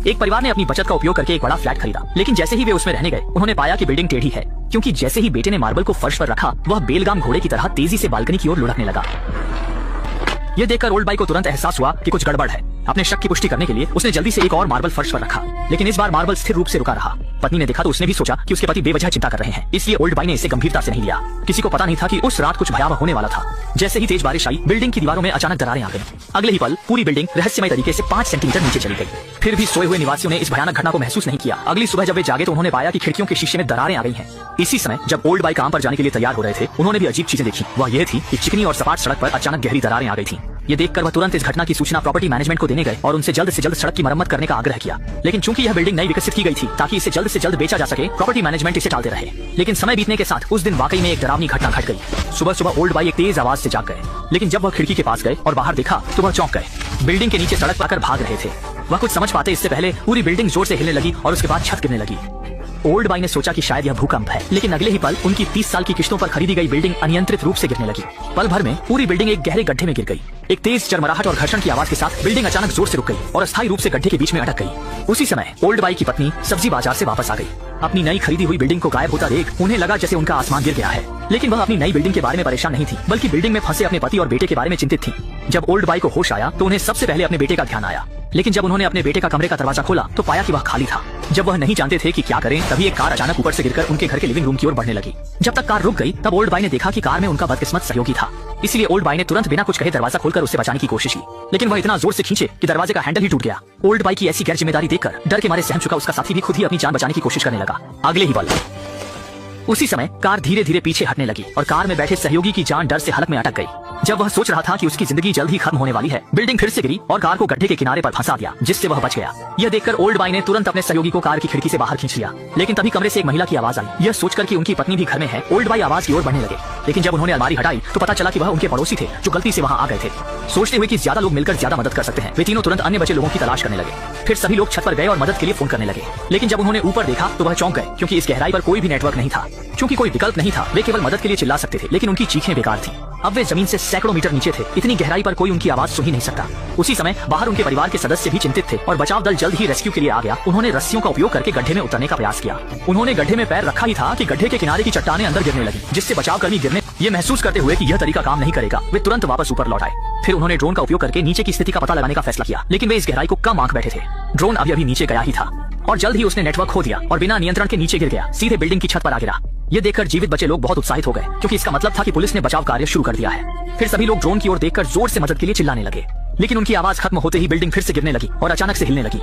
एक परिवार ने अपनी बचत का उपयोग करके एक बड़ा फ्लैट खरीदा, लेकिन जैसे ही वे उसमें रहने गए उन्होंने पाया कि बिल्डिंग टेढ़ी है, क्योंकि जैसे ही बेटे ने मार्बल को फर्श पर रखा वह बेलगाम घोड़े की तरह तेजी से बालकनी की ओर लुढ़कने लगा। यह देखकर ओल्ड बाई को तुरंत एहसास हुआ कि कुछ गड़बड़ है। अपने शक की पुष्टि करने के लिए उसने जल्दी से एक और मार्बल फर्श पर रखा, लेकिन इस बार मार्बल स्थिर रूप से रुका रहा। पत्नी ने देखा तो उसने भी सोचा कि उसके पति बेवजह चिंता कर रहे हैं, इसलिए ओल्ड बाई ने इसे गंभीरता से नहीं लिया। किसी को पता नहीं था कि उस रात कुछ भयावह होने वाला था। जैसे ही तेज बारिश आई, बिल्डिंग की दीवारों में अचानक दरारें आ गईं। अगले ही पल पूरी बिल्डिंग रहस्यमय तरीके से 5 सेंटीमीटर नीचे चली गई। फिर भी सोए हुए निवासियों ने इस भयानक घटना को महसूस नहीं किया। अगली सुबह जब वे जागे तो उन्होंने पाया कि खिड़कियों के शीशे में दरारें आ गई हैं। इसी समय जब ओल्ड बाई काम पर जाने के लिए तैयार हो रहे थे, उन्होंने भी अजीब चीजें देखी। वह यह थी कि चिकनी और सपाट सड़क पर अचानक गहरी दरारें आ गई थीं। ये देखकर वह तुरंत इस घटना की सूचना प्रॉपर्टी मैनेजमेंट को देने गए और उनसे जल्द से जल्द सड़क की मरम्मत करने का आग्रह किया। लेकिन चूंकि यह बिल्डिंग नई विकसित की गई थी ताकि इसे जल्द से जल्द बेचा जा सके, प्रॉपर्टी मैनेजमेंट इसे टालते रहे। लेकिन समय बीतने के साथ उस दिन वाकई में एक डरावनी घटना घट गई। सुबह सुबह ओल्ड बाई एक तेज आवाज से जाग गए, लेकिन जब वह खिड़की के पास गए और बाहर देखा तो वह चौंक गए। बिल्डिंग के नीचे सड़क पर भाग रहे थे। वह कुछ समझ पाते इससे पहले पूरी बिल्डिंग जोर से हिलने लगी और उसके बाद छत गिरने लगी। ओल्ड बाई ने सोचा कि शायद यह भूकंप है, लेकिन अगले ही पल उनकी 30 साल की किश्तों पर खरीदी गई बिल्डिंग अनियंत्रित रूप से गिरने लगी। पल भर में पूरी बिल्डिंग एक गहरे गड्ढे में गिर गई। एक तेज चरमराहट और घर्षण की आवाज के साथ बिल्डिंग अचानक जोर से रुक गई और अस्थायी रूप से गड्ढे के बीच में अटक गई। उसी समय ओल्ड बाई की पत्नी सब्जी बाजार से वापस आ गई। अपनी नई खरीदी हुई बिल्डिंग को गायब होता देख उन्हें लगा जैसे उनका आसमान गिर गया है, लेकिन वह अपनी नई बिल्डिंग के बारे में परेशान नहीं थी, बल्कि बिल्डिंग में फंसे अपने पति और बेटे के बारे में चिंतित थी। जब ओल्ड बाई को होश आया तो उन्हें सबसे पहले अपने बेटे का ध्यान आया, लेकिन जब उन्होंने अपने बेटे का कमरे का दरवाजा खोला तो पाया कि वह खाली था। जब वह नहीं जानते थे कि क्या करें, तभी एक कार अचानक ऊपर से गिरकर उनके घर के लिविंग रूम की ओर बढ़ने लगी। जब तक कार रुक गई तब ओल्ड बाई ने देखा कि कार में उनका बदकिस्मत सहयोगी था। इसलिए ओल्ड बाई ने तुरंत बिना कुछ कहे दरवाजा खोलकर उसे बचाने की कोशिश की, लेकिन वह इतना जोर से खींचे कि दरवाजे का हैंडल ही टूट गया। ओल्ड बाई की ऐसी गैर जिम्मेदारी देखकर डर के मारे सहम चुका उसका साथी भी खुद ही अपनी जान बचाने की कोशिश करने लगा। अगले ही पल उसी समय कार धीरे धीरे पीछे हटने लगी और कार में बैठे सहयोगी की जान डर से हलक में अटक गई। जब वह सोच रहा था कि उसकी जिंदगी जल्द ही खत्म होने वाली है, बिल्डिंग फिर से गिरी और कार को गड्ढे के किनारे पर फंसा दिया, जिससे वह बच गया। यह देखकर ओल्ड बाई ने तुरंत अपने सहयोगी को कार की खिड़की से बाहर खींच लिया, लेकिन तभी कमरे से एक महिला की आवाज आई। यह सोचकर कि उनकी पत्नी भी घर में है, ओल्ड बाई आवाज की ओर बढ़ने लगे, लेकिन जब उन्होंने अलमारी हटाई तो पता चला कि वह उनके पड़ोसी थे जो गलती से वहां आ गए थे। सोचते हुए कि ज्यादा लोग मिलकर ज्यादा मदद कर सकते हैं, वे तीनों तुरंत अन्य बचे लोगों की तलाश करने लगे। फिर सभी लोग छत पर गए और मदद के लिए फोन करने लगे, लेकिन जब उन्होंने ऊपर देखा तो वह चौंक गए, क्योंकि इस गहराई पर कोई भी नेटवर्क नहीं था। क्योंकि कोई विकल्प नहीं था, वे केवल मदद के लिए चिल्ला सकते थे, लेकिन उनकी चीखें बेकार थी। अब वे जमीन से सैकड़ों मीटर नीचे थे, इतनी गहराई पर कोई उनकी आवाज सुन ही नहीं सकता। उसी समय बाहर उनके परिवार के सदस्य भी चिंतित थे और बचाव दल जल्द ही रेस्क्यू के लिए आ गया। उन्होंने रस्सियों का उपयोग करके गड्ढे में उतरने का प्रयास किया। उन्होंने गड्ढे में पैर रखा ही था कि गड्ढे के किनारे की चट्टानें अंदर गिरने लगी, जिससे बचाव कर्मी गिरने ये महसूस करते हुए कि यह तरीका काम नहीं करेगा, वे तुरंत वापस ऊपर लौट आए। फिर उन्होंने ड्रोन का उपयोग करके नीचे की स्थिति का पता लगाने का फैसला किया, लेकिन वे इस गहराई को कम आंक बैठे थे। ड्रोन अभी नीचे गया ही था और जल्द ही उसने नेटवर्क खो दिया और बिना नियंत्रण के नीचे गिर गया, सीधे बिल्डिंग की छत पर आ गिरा। ये देखकर जीवित बचे लोग बहुत उत्साहित हो गए, क्योंकि इसका मतलब था कि पुलिस ने बचाव कार्य शुरू कर दिया है। फिर सभी लोग ड्रोन की ओर देखकर जोर से मदद के लिए चिल्लाने लगे, लेकिन उनकी आवाज खत्म होते ही बिल्डिंग फिर से गिरने लगी और अचानक से हिलने लगी।